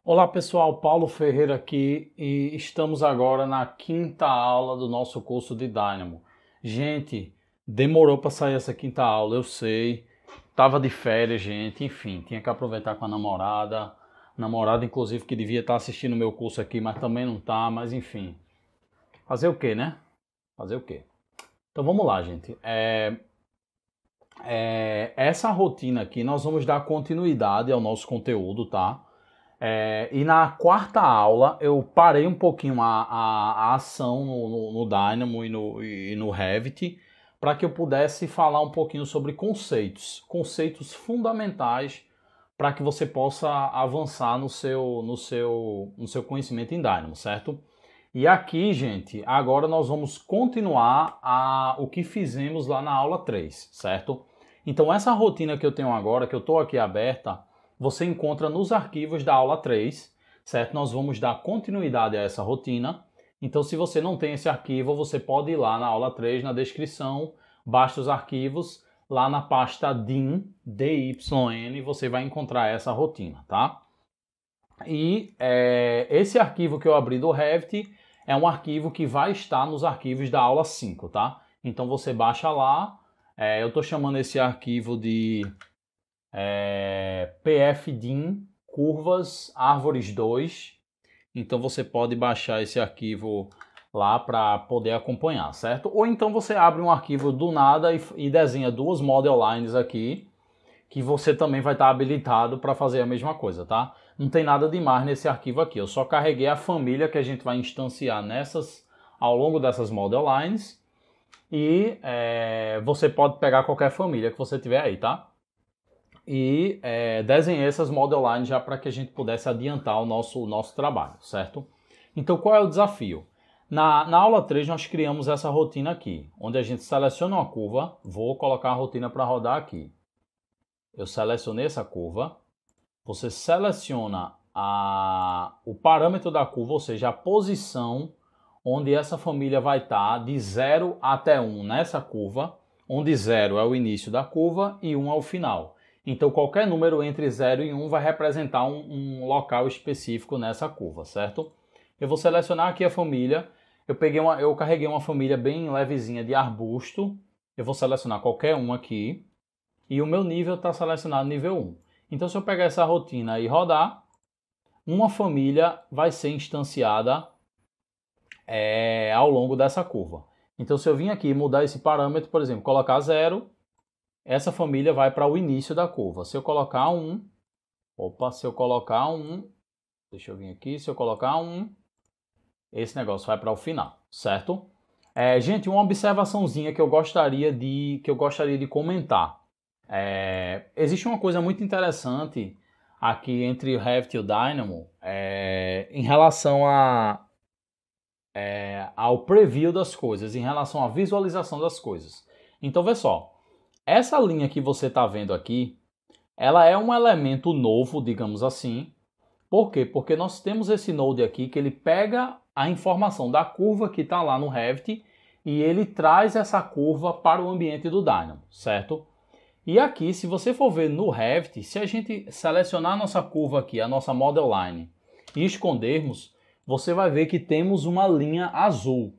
Olá pessoal, Paulo Ferreira aqui e estamos agora na quinta aula do nosso curso de Dynamo. Gente, demorou para sair essa quinta aula, eu sei. Tava de férias, gente, enfim, tinha que aproveitar com a namorada. Namorada, inclusive, que devia estar assistindo o meu curso aqui, mas também não tá, mas enfim. Fazer o quê, né? Fazer o quê? Então vamos lá, gente. Essa rotina aqui, nós vamos dar continuidade ao nosso conteúdo, tá? E na quarta aula eu parei um pouquinho a ação no Dynamo e no Revit para que eu pudesse falar um pouquinho sobre conceitos fundamentais para que você possa avançar no seu conhecimento em Dynamo, certo? E aqui, gente, agora nós vamos continuar o que fizemos lá na aula 3, certo? Então essa rotina que eu tenho agora, que eu estou aqui aberta, você encontra nos arquivos da aula 3, certo? Nós vamos dar continuidade a essa rotina. Então, se você não tem esse arquivo, você pode ir lá na aula 3, na descrição, baixa os arquivos, lá na pasta DYN, DYN, você vai encontrar essa rotina, tá? E esse arquivo que eu abri do Revit é um arquivo que vai estar nos arquivos da aula 5, tá? Então você baixa lá, eu estou chamando esse arquivo de PFDIN Curvas Árvores 2. Então você pode baixar esse arquivo lá para poder acompanhar, certo? Ou então você abre um arquivo do nada e desenha duas model lines aqui, que você também vai estar habilitado para fazer a mesma coisa, tá? Não tem nada demais nesse arquivo aqui. Eu só carreguei a família que a gente vai instanciar ao longo dessas model lines. E você pode pegar qualquer família que você tiver aí, tá? E desenhei essas model lines já para que a gente pudesse adiantar o nosso trabalho, certo? Então, qual é o desafio? Na aula 3, nós criamos essa rotina aqui, onde a gente seleciona uma curva, vou colocar a rotina para rodar aqui. Eu selecionei essa curva, você seleciona o parâmetro da curva, ou seja, a posição onde essa família vai estar de 0 até 1 nessa curva, onde 0 é o início da curva e 1 é o final. Então, qualquer número entre 0 e 1 vai representar um local específico nessa curva, certo? Eu vou selecionar aqui a família. Eu carreguei uma família bem levezinha de arbusto. Eu vou selecionar qualquer um aqui. E o meu nível está selecionado nível 1. Então, se eu pegar essa rotina e rodar, uma família vai ser instanciada ao longo dessa curva. Então, se eu vim aqui e mudar esse parâmetro, por exemplo, colocar 0, essa família vai para o início da curva. Se eu colocar 1, deixa eu vir aqui, se eu colocar 1, esse negócio vai para o final, certo? Gente, uma observaçãozinha que eu gostaria de comentar. Existe uma coisa muito interessante aqui entre o Revit e o Dynamo em relação ao preview das coisas, em relação à visualização das coisas. Então, vê só. Essa linha que você está vendo aqui, ela é um elemento novo, digamos assim. Por quê? Porque nós temos esse node aqui que ele pega a informação da curva que está lá no Revit e ele traz essa curva para o ambiente do Dynamo, certo? E aqui, se você for ver no Revit, se a gente selecionar a nossa curva aqui, a nossa model line, e escondermos, você vai ver que temos uma linha azul.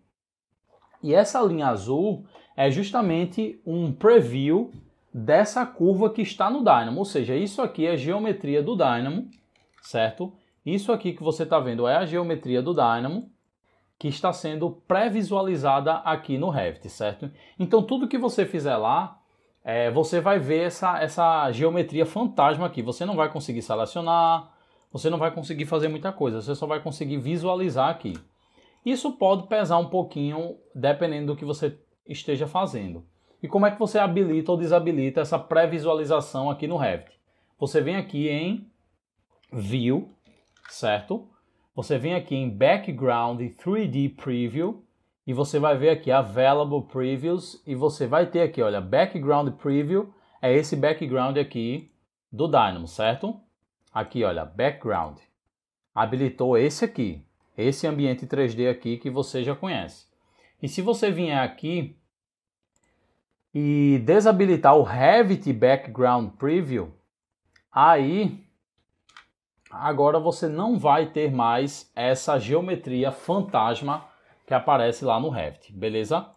E essa linha azul é justamente um preview dessa curva que está no Dynamo. Ou seja, isso aqui é a geometria do Dynamo, certo? Isso aqui que você está vendo é a geometria do Dynamo, que está sendo pré-visualizada aqui no Revit, certo? Então, tudo que você fizer lá, você vai ver essa geometria fantasma aqui. Você não vai conseguir selecionar, você não vai conseguir fazer muita coisa, você só vai conseguir visualizar aqui. Isso pode pesar um pouquinho, dependendo do que você esteja fazendo. E como é que você habilita ou desabilita essa pré-visualização aqui no Revit? Você vem aqui em View, certo? Você vem aqui em Background 3D Preview e você vai ver aqui Available Previews e você vai ter aqui, olha, Background Preview é esse background aqui do Dynamo, certo? Aqui, olha, Background. Habilitou esse aqui, esse ambiente 3D aqui que você já conhece. E se você vier aqui e desabilitar o Revit Background Preview, aí agora você não vai ter mais essa geometria fantasma que aparece lá no Revit, beleza?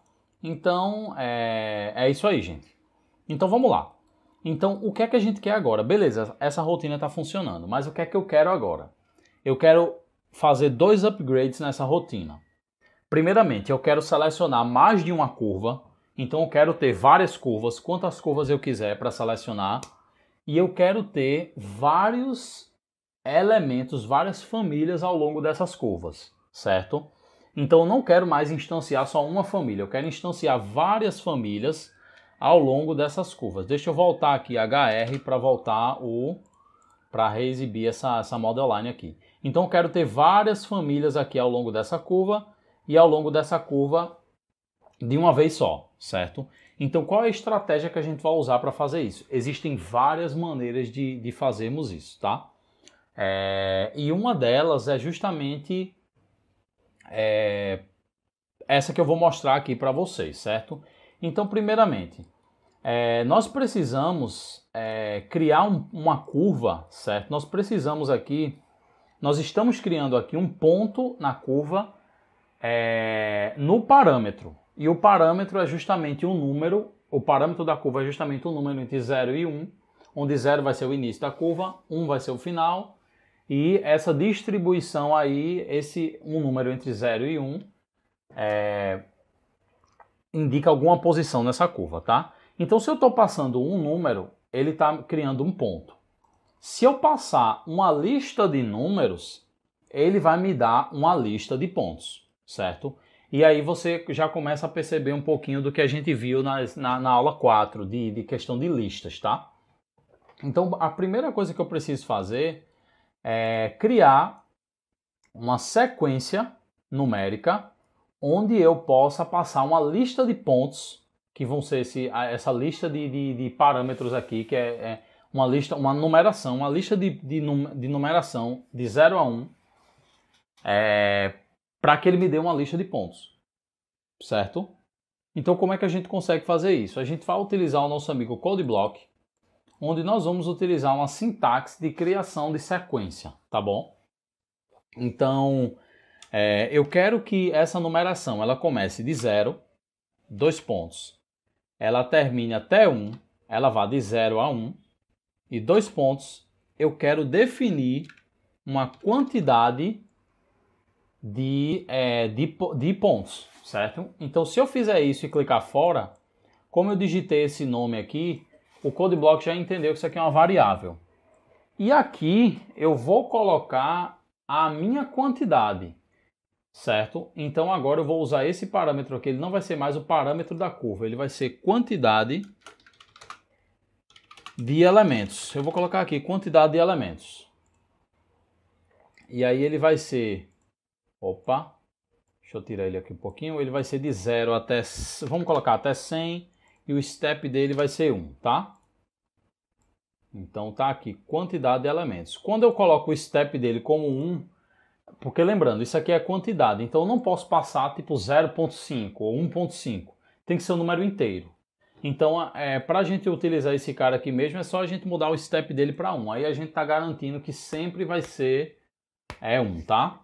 Então, é isso aí, gente. Então, vamos lá. Então, o que é que a gente quer agora? Beleza, essa rotina está funcionando, mas o que é que eu quero agora? Eu quero fazer 2 upgrades nessa rotina. Primeiramente, eu quero selecionar mais de uma curva. Então, eu quero ter várias curvas, quantas curvas eu quiser para selecionar. E eu quero ter vários elementos, várias famílias ao longo dessas curvas, certo? Então eu não quero mais instanciar só uma família, eu quero instanciar várias famílias ao longo dessas curvas. Deixa eu voltar aqui HR para voltar para reexibir essa model line aqui. Então eu quero ter várias famílias aqui ao longo dessa curva e ao longo dessa curva de uma vez só, certo? Então qual é a estratégia que a gente vai usar para fazer isso? Existem várias maneiras de fazermos isso, tá? E uma delas é justamente essa que eu vou mostrar aqui para vocês, certo? Então, primeiramente, nós precisamos criar uma curva, certo? Nós estamos criando aqui um ponto na curva no parâmetro. E o parâmetro é justamente um número, o parâmetro da curva é justamente um número entre 0 e 1, onde 0 vai ser o início da curva, 1 vai ser o final. E essa distribuição aí, um número entre 0 e 1, indica alguma posição nessa curva, tá? Então, se eu estou passando um número, ele está criando um ponto. Se eu passar uma lista de números, ele vai me dar uma lista de pontos, certo? E aí você já começa a perceber um pouquinho do que a gente viu na aula 4, de questão de listas, tá? Então, a primeira coisa que eu preciso fazer criar uma sequência numérica onde eu possa passar uma lista de pontos, que vão ser essa lista de parâmetros aqui, que é uma numeração, uma lista de numeração de 0 a 1, para que ele me dê uma lista de pontos, certo? Então como é que a gente consegue fazer isso? A gente vai utilizar o nosso amigo CodeBlock, onde nós vamos utilizar uma sintaxe de criação de sequência, tá bom? Então, eu quero que essa numeração ela comece de 0, 2 pontos, ela termine até 1, ela vá de 0 a 1, e 2 pontos, eu quero definir uma quantidade de pontos, certo? Então, se eu fizer isso e clicar fora, como eu digitei esse nome aqui, o CodeBlock já entendeu que isso aqui é uma variável. E aqui eu vou colocar a minha quantidade, certo? Então agora eu vou usar esse parâmetro aqui, ele não vai ser mais o parâmetro da curva, ele vai ser quantidade de elementos. Eu vou colocar aqui quantidade de elementos. E aí ele vai ser, deixa eu tirar ele aqui um pouquinho, ele vai ser de 0 até, vamos colocar até 100, e o step dele vai ser 1, tá? Então tá aqui, quantidade de elementos. Quando eu coloco o step dele como 1, porque lembrando, isso aqui é quantidade, então eu não posso passar tipo 0.5 ou 1.5. Tem que ser o número inteiro. Então, para a gente utilizar esse cara aqui mesmo, é só a gente mudar o step dele para 1. Aí a gente está garantindo que sempre vai ser 1, tá?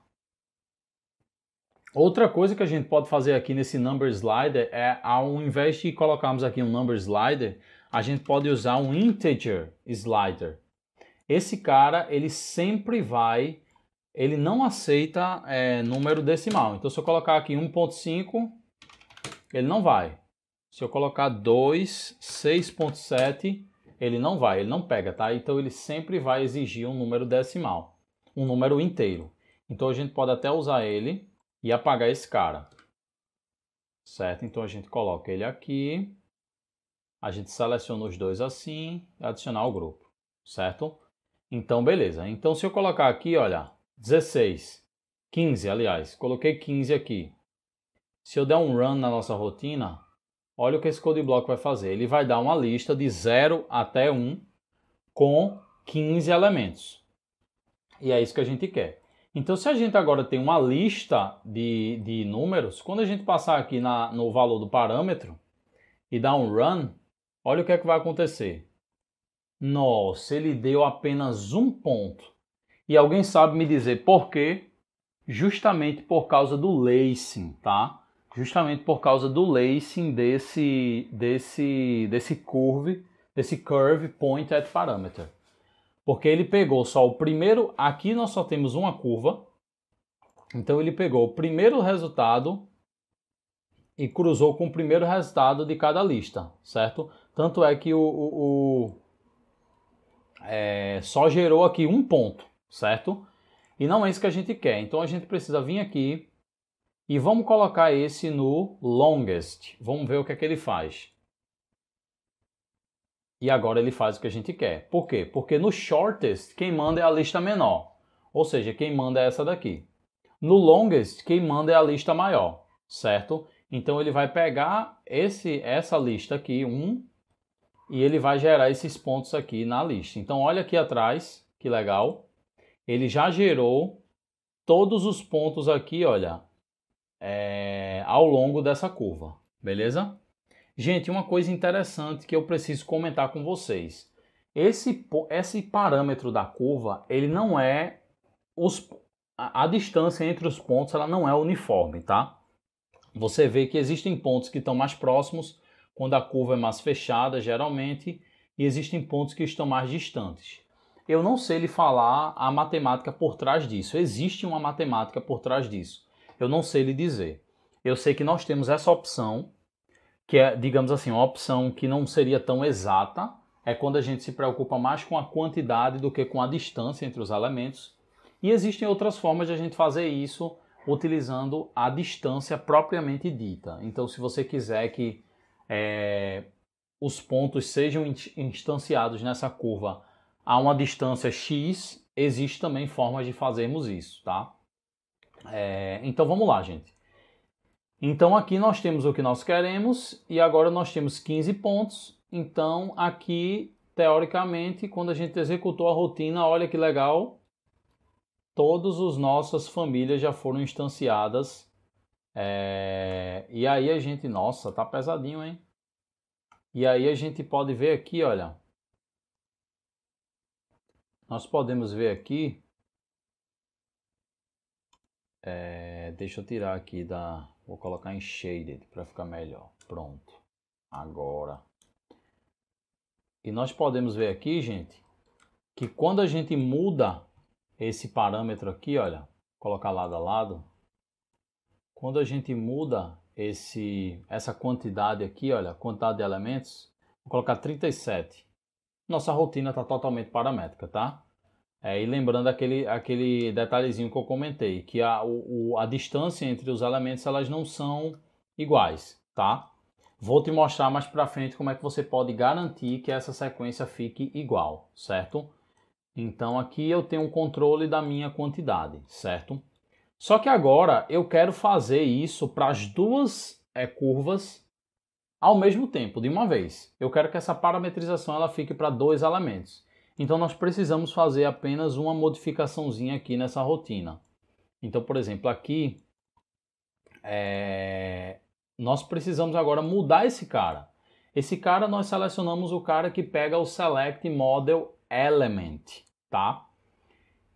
Outra coisa que a gente pode fazer aqui nesse number slider ao invés de colocarmos aqui um number slider, a gente pode usar um integer slider. Esse cara, ele não aceita número decimal. Então, se eu colocar aqui 1.5, ele não vai. Se eu colocar 2, 6.7, ele não vai, ele não pega, tá? Então, ele sempre vai exigir um número decimal, um número inteiro. Então, a gente pode até usar ele e apagar esse cara, certo? Então, a gente coloca ele aqui, a gente seleciona os dois assim e adicionar ao grupo, certo? Então, beleza. Então, se eu colocar aqui, olha, 16, 15, aliás, coloquei 15 aqui. Se eu der um run na nossa rotina, olha o que esse CodeBlock vai fazer. Ele vai dar uma lista de 0 até 1 com 15 elementos. E é isso que a gente quer. Então, se a gente agora tem uma lista de números, quando a gente passar aqui no valor do parâmetro e dar um run, olha o que é que vai acontecer. Nossa, ele deu apenas um ponto. E alguém sabe me dizer por quê? Justamente por causa do lacing, tá? Justamente por causa do lacing desse curve point at parameter. Porque ele pegou só o primeiro, aqui nós só temos uma curva, então ele pegou o primeiro resultado e cruzou com o primeiro resultado de cada lista, certo? Tanto é que só gerou aqui um ponto, certo? E não é isso que a gente quer, então a gente precisa vir aqui e vamos colocar esse no longest, vamos ver o que é que ele faz. E agora ele faz o que a gente quer. Por quê? Porque no shortest, quem manda é a lista menor. Ou seja, quem manda é essa daqui. No longest, quem manda é a lista maior, certo? Então ele vai pegar essa lista aqui, 1, e ele vai gerar esses pontos aqui na lista. Então olha aqui atrás, que legal. Ele já gerou todos os pontos aqui, olha, ao longo dessa curva, beleza? Gente, uma coisa interessante que eu preciso comentar com vocês. Esse parâmetro da curva, ele não é... a distância entre os pontos, ela não é uniforme, tá? Você vê que existem pontos que estão mais próximos, quando a curva é mais fechada, geralmente, e existem pontos que estão mais distantes. Eu não sei lhe falar a matemática por trás disso. Existe uma matemática por trás disso. Eu não sei lhe dizer. Eu sei que nós temos essa opção, que é, digamos assim, uma opção que não seria tão exata, é quando a gente se preocupa mais com a quantidade do que com a distância entre os elementos. E existem outras formas de a gente fazer isso utilizando a distância propriamente dita. Então, se você quiser que os pontos sejam instanciados nessa curva a uma distância x, existe também formas de fazermos isso, tá? Então, vamos lá, gente. Então aqui nós temos o que nós queremos e agora nós temos 15 pontos. Então aqui, teoricamente, quando a gente executou a rotina, olha que legal, todas as nossas famílias já foram instanciadas. E aí a gente, nossa, tá pesadinho, hein? E aí a gente pode ver aqui, olha. Nós podemos ver aqui. Deixa eu tirar aqui da... Vou colocar em shaded para ficar melhor. Pronto. Agora. E nós podemos ver aqui, gente, que quando a gente muda esse parâmetro aqui, olha, colocar lado a lado, quando a gente muda essa quantidade aqui, olha, quantidade de elementos, vou colocar 37. Nossa rotina está totalmente paramétrica, tá? E lembrando aquele detalhezinho que eu comentei, que a distância entre os elementos, elas não são iguais, tá? Vou te mostrar mais pra frente como é que você pode garantir que essa sequência fique igual, certo? Então aqui eu tenho um controle da minha quantidade, certo? Só que agora eu quero fazer isso para as duas curvas ao mesmo tempo, de uma vez. Eu quero que essa parametrização ela fique para 2 elementos. Então nós precisamos fazer apenas uma modificaçãozinha aqui nessa rotina. Então, por exemplo, aqui nós precisamos agora mudar esse cara. Esse cara nós selecionamos o cara que pega o Select Model Element, tá?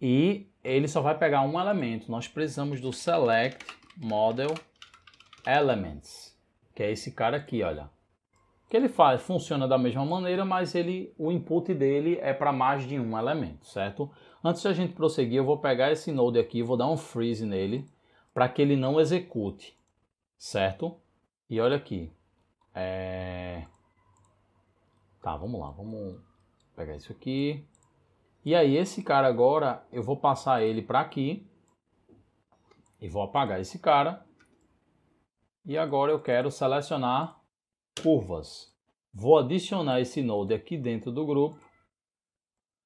E ele só vai pegar um elemento. Nós precisamos do Select Model Elements, que é esse cara aqui, olha. O que ele faz? Funciona da mesma maneira, mas o input dele é para mais de um elemento, certo? Antes de a gente prosseguir, eu vou pegar esse node aqui, vou dar um freeze nele, para que ele não execute, certo? E olha aqui. Tá, vamos lá, vamos pegar isso aqui. E aí esse cara agora, eu vou passar ele para aqui, e vou apagar esse cara. E agora eu quero selecionar curvas. Vou adicionar esse node aqui dentro do grupo.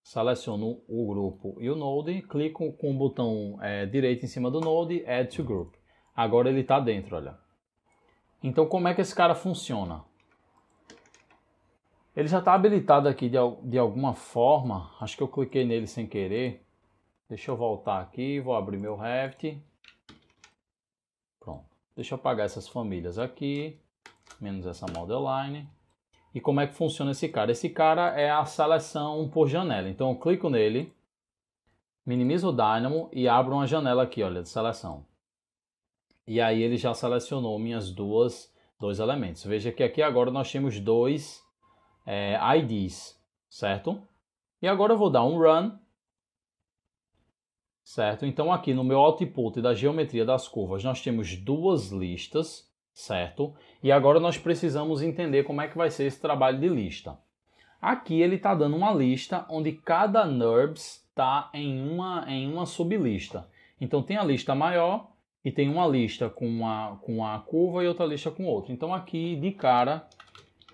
Seleciono o grupo e o node. Clico com o botão direito em cima do node, Add to Group. Agora ele está dentro, olha. Então como é que esse cara funciona? Ele já está habilitado aqui de alguma forma. Acho que eu cliquei nele sem querer. Deixa eu voltar aqui, vou abrir meu Revit. Pronto. Deixa eu apagar essas famílias aqui. Menos essa model line. E como é que funciona esse cara? Esse cara é a seleção por janela. Então eu clico nele, minimizo o Dynamo e abro uma janela aqui, olha, de seleção. E aí ele já selecionou minhas dois elementos. Veja que aqui agora nós temos dois IDs, certo? E agora eu vou dar um Run, certo? Então aqui no meu output da geometria das curvas nós temos duas listas, certo? E agora nós precisamos entender como é que vai ser esse trabalho de lista. Aqui ele está dando uma lista onde cada NURBS está em uma sublista. Então tem a lista maior e tem uma lista com uma curva e outra lista com outra. Então aqui de cara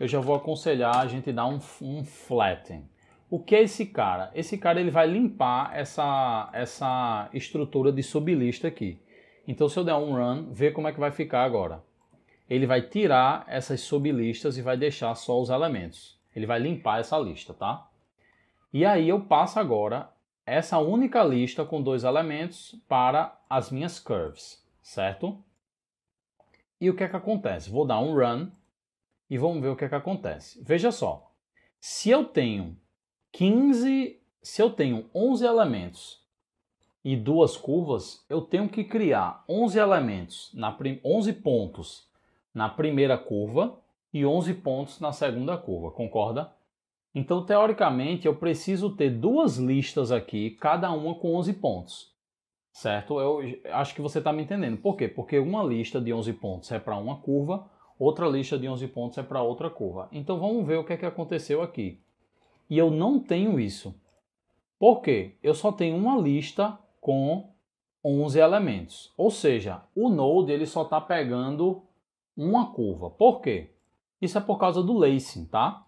eu já vou aconselhar a gente dar um flatten. O que é esse cara? Esse cara ele vai limpar essa estrutura de sublista aqui. Então se eu der um run, vê como é que vai ficar agora. Ele vai tirar essas sublistas e vai deixar só os elementos. Ele vai limpar essa lista, tá? E aí eu passo agora essa única lista com dois elementos para as minhas curves, certo? E o que é que acontece? Vou dar um run e vamos ver o que é que acontece. Veja só, se eu tenho 11 elementos e duas curvas, eu tenho que criar 11 elementos, 11 pontos na primeira curva e 11 pontos na segunda curva, concorda? Então, teoricamente, eu preciso ter duas listas aqui, cada uma com 11 pontos, certo? Eu acho que você está me entendendo. Por quê? Porque uma lista de 11 pontos é para uma curva, outra lista de 11 pontos é para outra curva. Então, vamos ver o que é que aconteceu aqui. E eu não tenho isso. Por quê? Eu só tenho uma lista com 11 elementos. Ou seja, o Node ele só está pegando uma curva. Por quê? Isso é por causa do lacing, tá?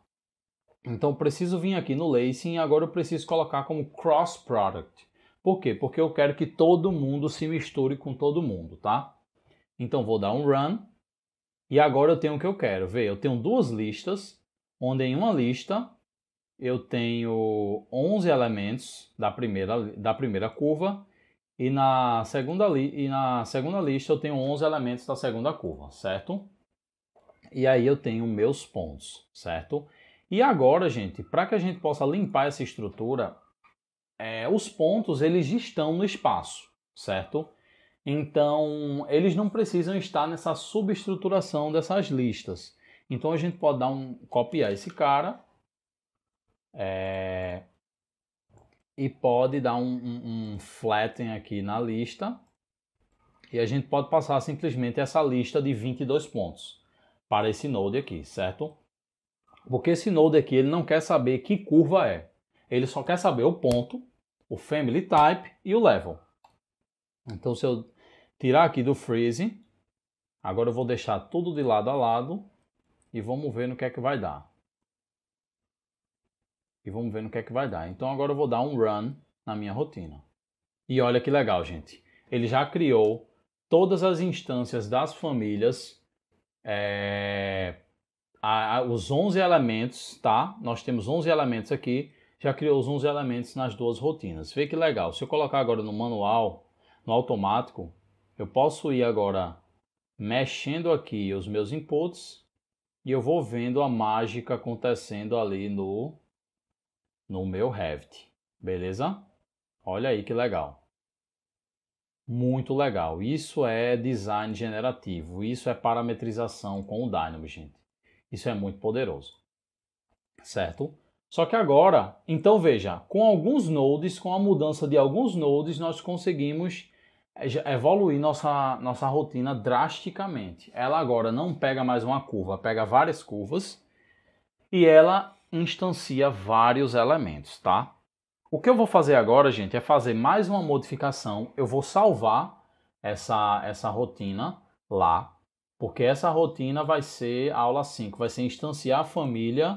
Então eu preciso vir aqui no lacing e agora eu preciso colocar como cross product. Por quê? Porque eu quero que todo mundo se misture com todo mundo, tá? Então vou dar um run e agora eu tenho o que eu quero. Vê, eu tenho duas listas, onde em uma lista eu tenho 11 elementos da primeira curva e na segunda lista eu tenho 11 elementos da segunda curva, certo? E aí eu tenho meus pontos, certo? E agora, gente, para que a gente possa limpar essa estrutura, os pontos eles estão no espaço, certo? Então, eles não precisam estar nessa subestruturação dessas listas. Então, a gente pode copiar esse cara e pode dar um flatten aqui na lista. E a gente pode passar simplesmente essa lista de 22 pontos para esse node aqui, certo? Porque esse node aqui ele não quer saber que curva é. Ele só quer saber o ponto, o family type e o level. Então se eu tirar aqui do freeze, agora eu vou deixar tudo de lado a lado e vamos ver no que é que vai dar. Então agora eu vou dar um run na minha rotina. E olha que legal, gente. Ele já criou todas as instâncias das famílias, os 11 elementos, tá? Nós temos 11 elementos aqui, já criou os 11 elementos nas duas rotinas. Vê que legal. Se eu colocar agora no manual, no automático, eu posso ir agora mexendo aqui os meus inputs e eu vou vendo a mágica acontecendo ali no meu Revit. Beleza? Olha aí que legal. Muito legal. Isso é design generativo. Isso é parametrização com o Dynamo, gente. Isso é muito poderoso. Certo? Só que agora, então veja, com alguns nodes, com a mudança de alguns nodes, nós conseguimos evoluir nossa rotina drasticamente. Ela agora não pega mais uma curva, pega várias curvas e ela instancia vários elementos, tá? O que eu vou fazer agora, gente, é fazer mais uma modificação. Eu vou salvar essa rotina lá, porque essa rotina vai ser a aula 5, vai ser instanciar famílias.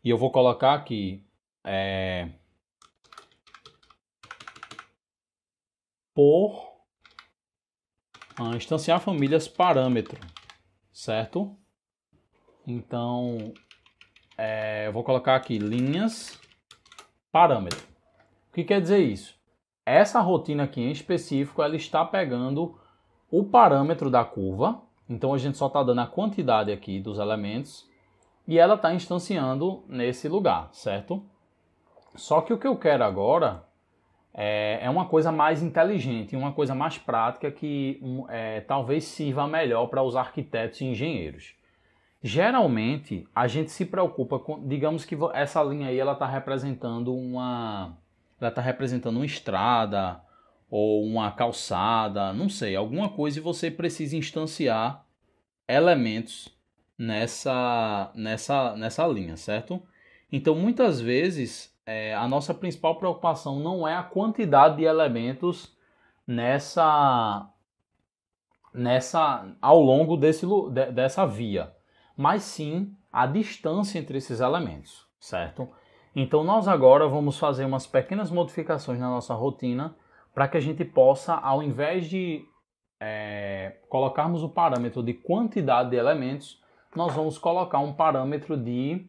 E eu vou colocar aqui instanciar famílias parâmetro, certo? Então, eu vou colocar aqui linhas parâmetro. O que quer dizer isso? Essa rotina aqui em específico, ela está pegando o parâmetro da curva. Então, a gente só está dando a quantidade aqui dos elementos. e ela está instanciando nesse lugar, certo? Só que o que eu quero agora é uma coisa mais inteligente, uma coisa mais prática que talvez sirva melhor para os arquitetos e engenheiros. Geralmente, a gente se preocupa com, digamos que essa linha aí ela está representando uma estrada ou uma calçada, não sei, alguma coisa e você precisa instanciar elementos nessa linha, certo? Então, muitas vezes, a nossa principal preocupação não é a quantidade de elementos ao longo dessa via, mas sim a distância entre esses elementos, certo? Então nós agora vamos fazer umas pequenas modificações na nossa rotina para que a gente possa, ao invés de colocarmos o parâmetro de quantidade de elementos, nós vamos colocar um parâmetro de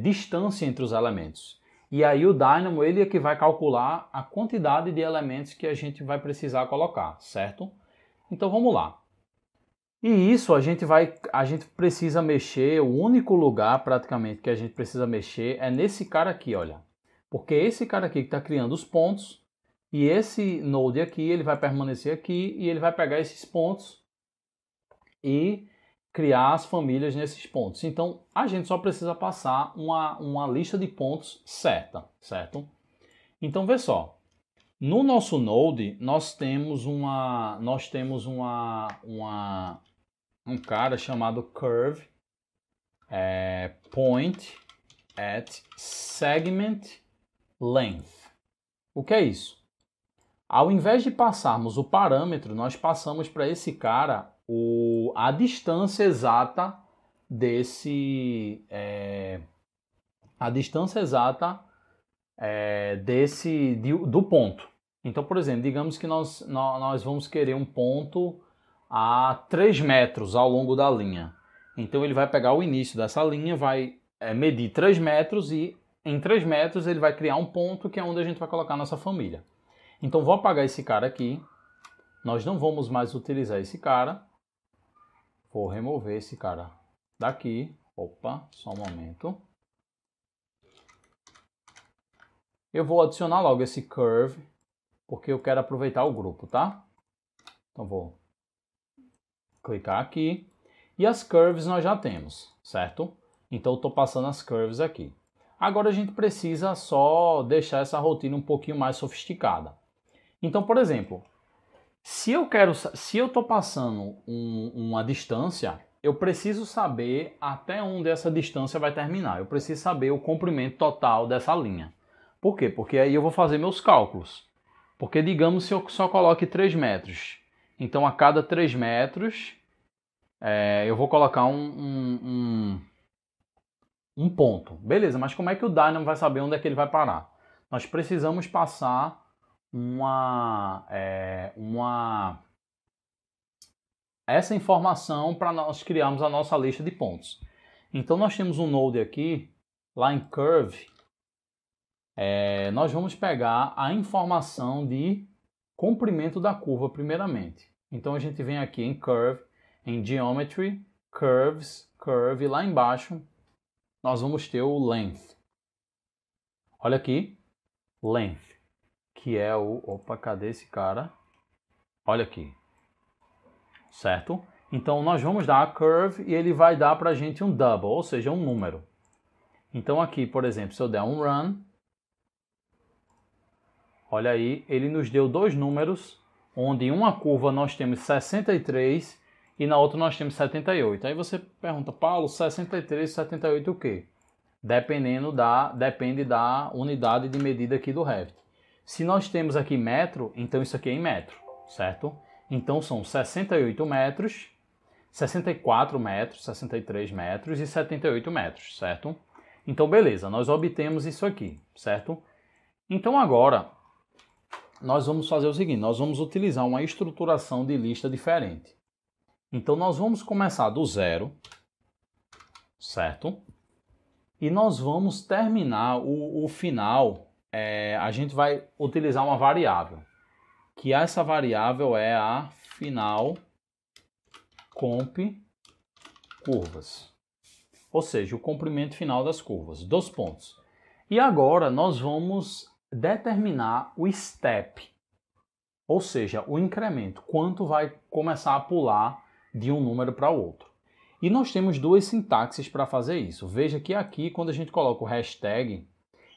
distância entre os elementos. E aí o Dynamo ele é que vai calcular a quantidade de elementos que a gente vai precisar colocar, certo? Então vamos lá. E isso a gente precisa mexer, o único lugar praticamente que a gente precisa mexer é nesse cara aqui, olha. Porque é esse cara aqui que está criando os pontos e esse node aqui, ele vai permanecer aqui e ele vai pegar esses pontos e criar as famílias nesses pontos. Então a gente só precisa passar uma lista de pontos certa, certo? Então vê só. No nosso node, nós temos um cara chamado curve point at segment length. O que é isso? Ao invés de passarmos o parâmetro, nós passamos para esse cara a distância exata do ponto. Então, por exemplo, digamos que nós vamos querer um ponto a 3 metros ao longo da linha. Então ele vai pegar o início dessa linha, vai medir 3 metros e em 3 metros ele vai criar um ponto que é onde a gente vai colocar a nossa família. Então vou apagar esse cara aqui. Nós não vamos mais utilizar esse cara. Vou remover esse cara daqui. Opa, só um momento. Eu vou adicionar logo esse curve, porque eu quero aproveitar o grupo, tá? Então vou clicar aqui. E as curves nós já temos, certo? Então eu estou passando as curves aqui. Agora a gente precisa só deixar essa rotina um pouquinho mais sofisticada. Então, por exemplo, se eu estou passando uma distância, eu preciso saber até onde essa distância vai terminar. Eu preciso saber o comprimento total dessa linha. Por quê? Porque aí eu vou fazer meus cálculos. Porque digamos se eu só coloque 3 metros. Então a cada 3 metros eu vou colocar um ponto. Beleza, mas como é que o Dynamo vai saber onde é que ele vai parar? Nós precisamos passar essa informação para nós criarmos a nossa lista de pontos. Então nós temos um node aqui, lá em Curve, nós vamos pegar a informação de comprimento da curva primeiramente. Então a gente vem aqui em Curve, em Geometry, Curves, Curve, lá embaixo nós vamos ter o Length. Olha aqui, Length, que é opa, cadê esse cara? Olha aqui, certo? Então nós vamos dar a Curve e ele vai dar para a gente um double, ou seja, um número. Então aqui, por exemplo, se eu der um Run, olha aí, ele nos deu dois números, onde em uma curva nós temos 63 e na outra nós temos 78. Aí você pergunta, Paulo, 63 e 78 o quê? Depende da unidade de medida aqui do Revit. Se nós temos aqui metro, então isso aqui é em metro, certo? Então são 68 metros, 64 metros, 63 metros e 78 metros, certo? Então beleza, nós obtemos isso aqui, certo? Então agora nós vamos fazer o seguinte, nós vamos utilizar uma estruturação de lista diferente. Então nós vamos começar do zero, certo? E nós vamos terminar o final, a gente vai utilizar uma variável, que essa variável é a final comp curvas. ou seja, o comprimento final das curvas, 2 pontos. E agora nós vamos determinar o step, ou seja, o incremento, quanto vai começar a pular de um número para o outro. E nós temos duas sintaxes para fazer isso. Veja que aqui, quando a gente coloca o hashtag,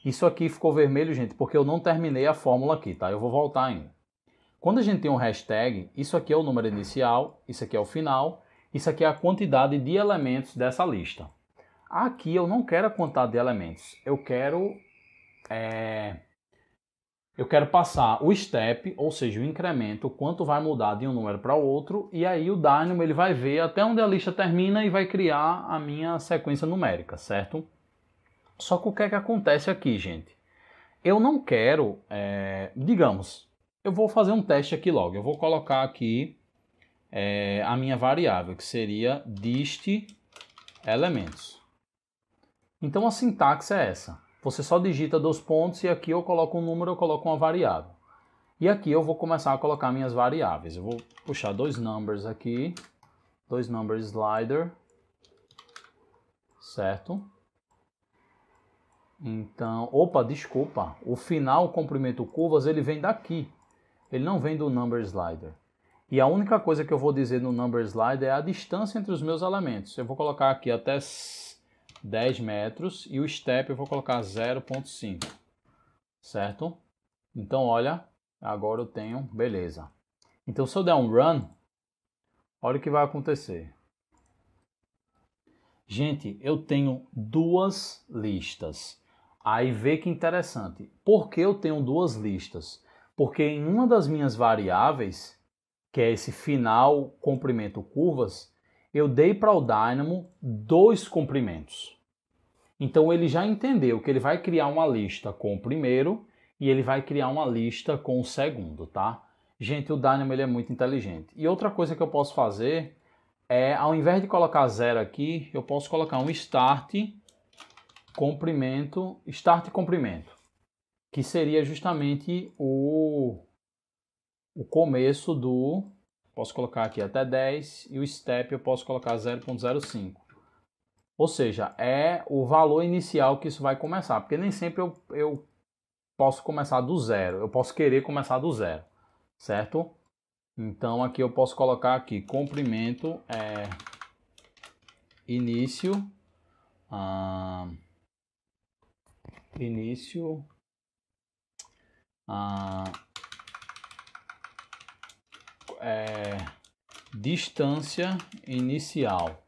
isso aqui ficou vermelho, gente, porque eu não terminei a fórmula aqui, tá? Eu vou voltar ainda. Quando a gente tem um hashtag, isso aqui é o número inicial, isso aqui é o final, isso aqui é a quantidade de elementos dessa lista. Aqui eu não quero a quantidade de elementos, eu quero passar o step, ou seja, o incremento, quanto vai mudar de um número para o outro, e aí o Dynamo ele vai ver até onde a lista termina e vai criar a minha sequência numérica, certo? Só que o que é que acontece aqui, gente? Eu não quero, digamos, eu vou fazer um teste aqui logo, eu vou colocar aqui a minha variável, que seria dist elementos. Então a sintaxe é essa. Você só digita 2 pontos e aqui eu coloco um número, eu coloco uma variável. E aqui eu vou começar a colocar minhas variáveis. Eu vou puxar 2 numbers aqui, 2 numbers slider, certo? Então, opa, desculpa, o final, o comprimento curvas, ele vem daqui. Ele não vem do number slider. E a única coisa que eu vou dizer no number slider é a distância entre os meus elementos. Eu vou colocar aqui até 10 metros e o step eu vou colocar 0,5, certo? Então, olha, agora eu tenho, beleza. Então, se eu der um run, olha o que vai acontecer. Gente, eu tenho 2 listas. Aí vê que interessante. Por que eu tenho 2 listas? Porque em uma das minhas variáveis, que é esse final comprimento curvas, eu dei para o Dynamo 2 comprimentos. Então ele já entendeu que ele vai criar uma lista com o primeiro e ele vai criar uma lista com o segundo, tá? Gente, o Dynamo ele é muito inteligente. E outra coisa que eu posso fazer é, ao invés de colocar 0 aqui, eu posso colocar um start comprimento, que seria justamente o começo do, posso colocar aqui até 10 e o step eu posso colocar 0,05. Ou seja, é o valor inicial que isso vai começar, porque nem sempre eu posso começar do zero, eu posso querer começar do zero, certo? Então aqui eu posso colocar aqui comprimento início distância inicial.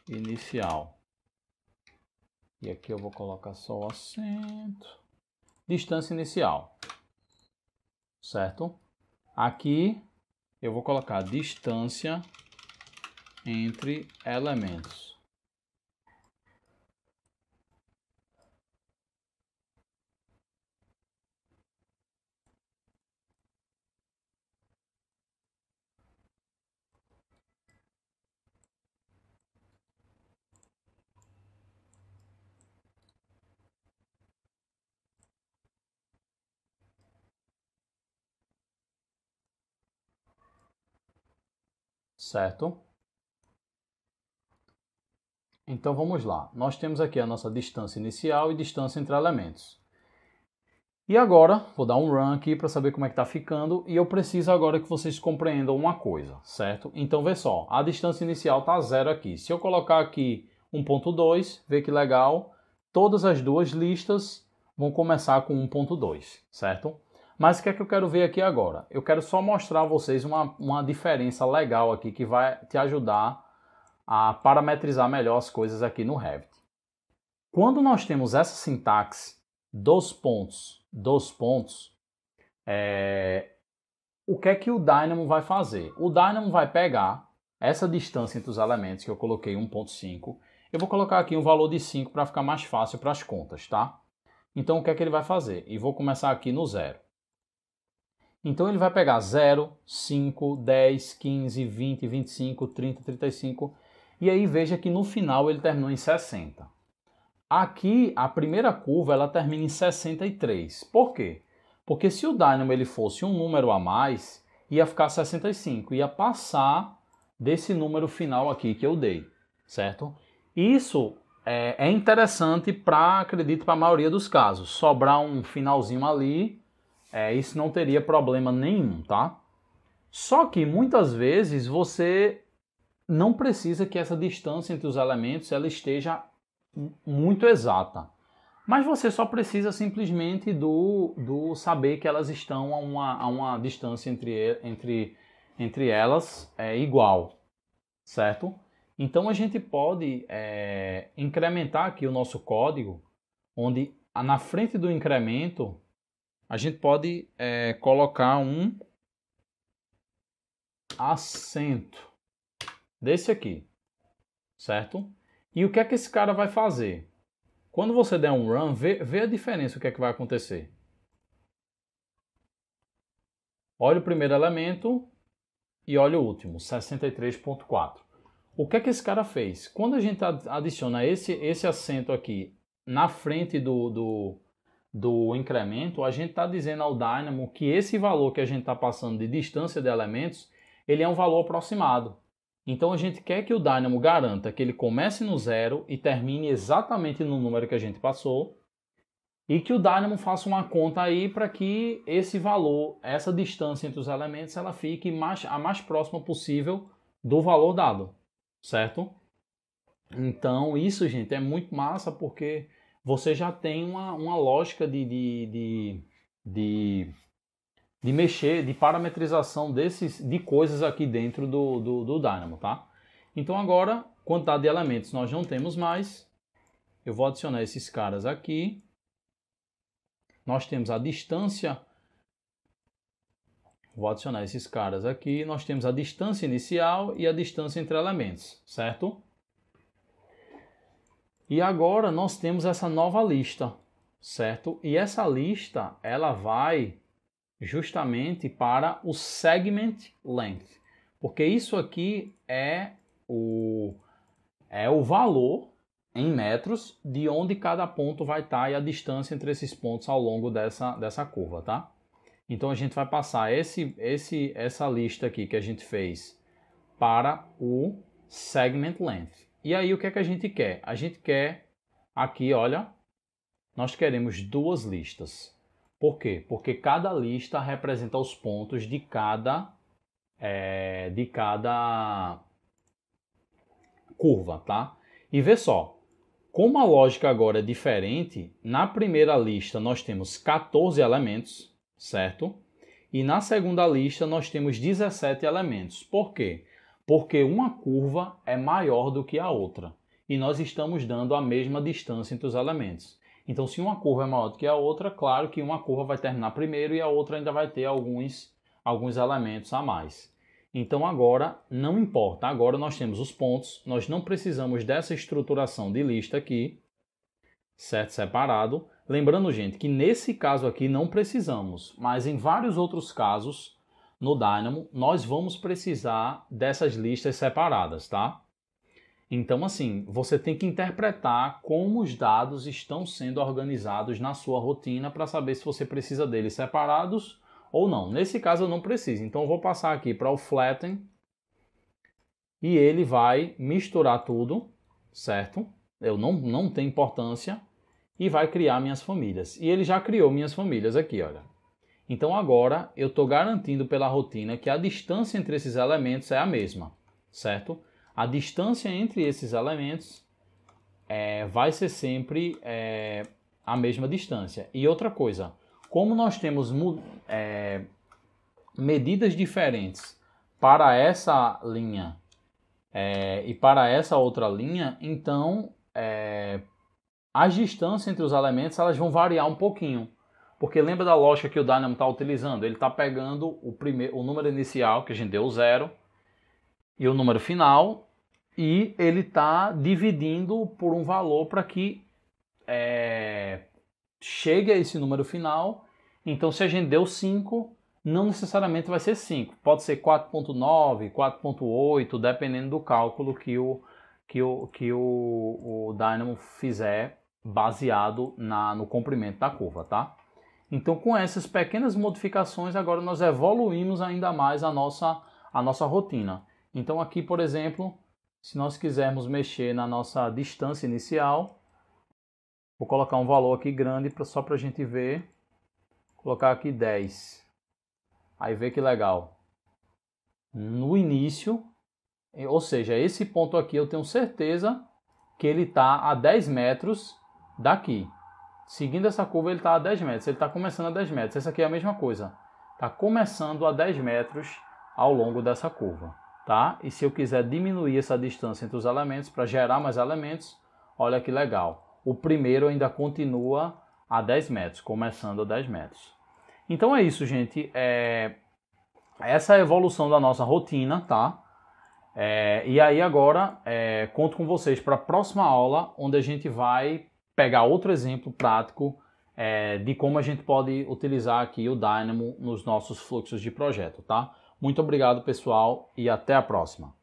Inicial. E aqui eu vou colocar só o acento. Distância inicial. Certo? Aqui eu vou colocar distância entre elementos. Certo? Então vamos lá. Nós temos aqui a nossa distância inicial e distância entre elementos. E agora, vou dar um run aqui para saber como é que está ficando. E eu preciso agora que vocês compreendam uma coisa, certo? Então vê só, a distância inicial está 0 aqui. Se eu colocar aqui 1.2, vê que legal, todas as duas listas vão começar com 1.2, certo? Mas o que é que eu quero ver aqui agora? Eu quero só mostrar a vocês uma diferença legal aqui que vai te ajudar a parametrizar melhor as coisas aqui no Revit. Quando nós temos essa sintaxe, 2 pontos, o que é que o Dynamo vai fazer? O Dynamo vai pegar essa distância entre os elementos, que eu coloquei 1.5, eu vou colocar aqui um valor de 5 para ficar mais fácil para as contas, tá? Então o que é que ele vai fazer? E vou começar aqui no 0. Então ele vai pegar 0, 5, 10, 15, 20, 25, 30, 35... E aí veja que no final ele terminou em 60. Aqui a primeira curva ela termina em 63. Por quê? Porque se o Dynamo ele fosse um número a mais, ia ficar 65, ia passar desse número final aqui que eu dei, certo? Isso é interessante para, acredito, para a maioria dos casos. Sobrar um finalzinho ali, isso não teria problema nenhum, tá? Só que muitas vezes você não precisa que essa distância entre os elementos ela esteja muito exata. Mas você só precisa simplesmente do saber que elas estão a uma distância entre elas igual, certo? Então a gente pode incrementar aqui o nosso código, onde na frente do incremento a gente pode colocar um acento desse aqui, certo? E o que é que esse cara vai fazer? Quando você der um run, vê a diferença, o que é que vai acontecer. Olha o primeiro elemento e olha o último, 63.4. O que é que esse cara fez? Quando a gente adiciona esse acento aqui na frente do incremento, a gente está dizendo ao Dynamo que esse valor que a gente está passando de distância de elementos, ele é um valor aproximado. Então a gente quer que o Dynamo garanta que ele comece no zero e termine exatamente no número que a gente passou, e que o Dynamo faça uma conta aí para que esse valor, essa distância entre os elementos, ela fique a mais próxima possível do valor dado, certo? Então isso, gente, é muito massa porque você já tem uma lógica de mexer, de parametrização de coisas aqui dentro do Dynamo, tá? Então agora, quantidade de elementos nós não temos mais. Eu vou adicionar esses caras aqui. Nós temos a distância. Vou adicionar esses caras aqui. Nós temos a distância inicial e a distância entre elementos, certo? E agora nós temos essa nova lista, certo? E essa lista, ela vai justamente para o segment length, porque isso aqui é o valor em metros de onde cada ponto vai estar e a distância entre esses pontos ao longo dessa curva, tá? Então a gente vai passar essa lista aqui que a gente fez para o segment length. E aí o que é que a gente quer? A gente quer aqui, olha, nós queremos duas listas. Por quê? Porque cada lista representa os pontos de cada curva, tá? E vê só, como a lógica agora é diferente, na primeira lista nós temos 14 elementos, certo? E na segunda lista nós temos 17 elementos. Por quê? Porque uma curva é maior do que a outra. E nós estamos dando a mesma distância entre os elementos. Então, se uma curva é maior do que a outra, claro que uma curva vai terminar primeiro e a outra ainda vai ter alguns elementos a mais. Então, agora, não importa. Agora nós temos os pontos. Nós não precisamos dessa estruturação de lista aqui, certo? Separado. Lembrando, gente, que nesse caso aqui não precisamos. Mas em vários outros casos, no Dynamo, nós vamos precisar dessas listas separadas, tá? Então, assim, você tem que interpretar como os dados estão sendo organizados na sua rotina para saber se você precisa deles separados ou não. Nesse caso, eu não preciso. Então, eu vou passar aqui para o Flatten e ele vai misturar tudo, certo? Eu não tem importância e vai criar minhas famílias. E ele já criou minhas famílias aqui, olha. Então, agora, eu estou garantindo pela rotina que a distância entre esses elementos é a mesma, certo? A distância entre esses elementos vai ser sempre a mesma distância. E outra coisa, como nós temos medidas diferentes para essa linha e para essa outra linha, então as distâncias entre os elementos elas vão variar um pouquinho. Porque lembra da lógica que o Dynamo está utilizando? Ele está pegando o número inicial, que a gente deu 0, e o número final, e ele está dividindo por um valor para que chegue a esse número final. Então, se a gente deu 5, não necessariamente vai ser 5. Pode ser 4.9, 4.8, dependendo do cálculo que o Dynamo fizer baseado no comprimento da curva, tá? Então, com essas pequenas modificações, agora nós evoluímos ainda mais a nossa rotina. Então aqui, por exemplo, se nós quisermos mexer na nossa distância inicial, vou colocar um valor aqui grande só para a gente ver. Vou colocar aqui 10. Aí vê que legal. No início, ou seja, esse ponto aqui eu tenho certeza que ele está a 10 metros daqui. Seguindo essa curva ele está a 10 metros, ele está começando a 10 metros. Essa aqui é a mesma coisa. Está começando a 10 metros ao longo dessa curva. Tá? E se eu quiser diminuir essa distância entre os elementos para gerar mais elementos, olha que legal. O primeiro ainda continua a 10 metros, começando a 10 metros. Então é isso, gente. Essa é a evolução da nossa rotina, tá? E aí agora conto com vocês para a próxima aula, onde a gente vai pegar outro exemplo prático de como a gente pode utilizar aqui o Dynamo nos nossos fluxos de projeto, tá? Muito obrigado, pessoal, e até a próxima.